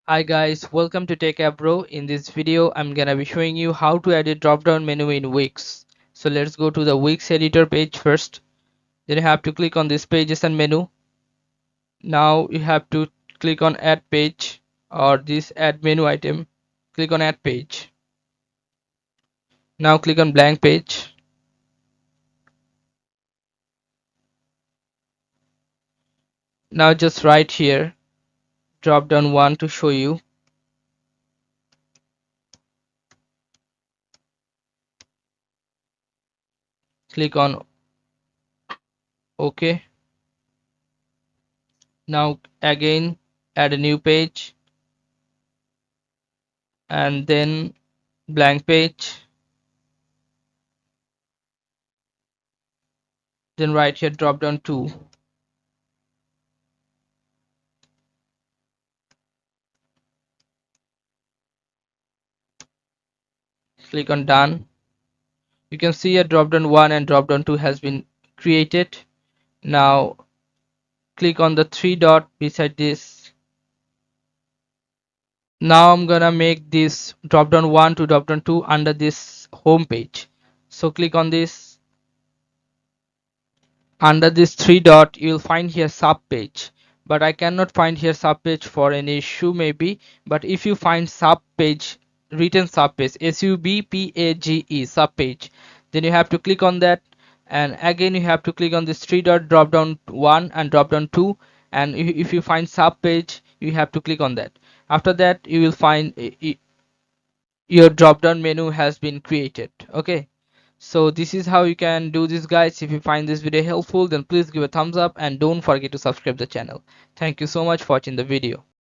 Hi guys, welcome to Techavro. In this video, I'm gonna be showing you how to add a drop-down menu in Wix. So let's go to the Wix editor page first. Then you have to click on this pages and menu. Now you have to click on add page or this add menu item. Click on add page. Now click on blank page. Now just right here, drop down one to show you. Click on OK. Now again add a new page and then blank page. Then right here drop down 2. Click on done. You can see a drop down 1 and drop down 2 has been created. Now click on the three dot beside this. Now I'm gonna make this drop down 1 to drop down 2 under this home page. So click on this. Under this three dot you will find here sub page, but I cannot find here sub page for any issue maybe. But if you find sub page, written sub page, SUBPAGE sub page, then you have to click on that, and again you have to click on this three dot, drop down 1 and drop down 2, and if you find sub page you have to click on that. After that you will find your drop down menu has been created. Okay, so this is how you can do this guys. If you find this video helpful, then please give a thumbs up and don't forget to subscribe the channel. Thank you so much for watching the video.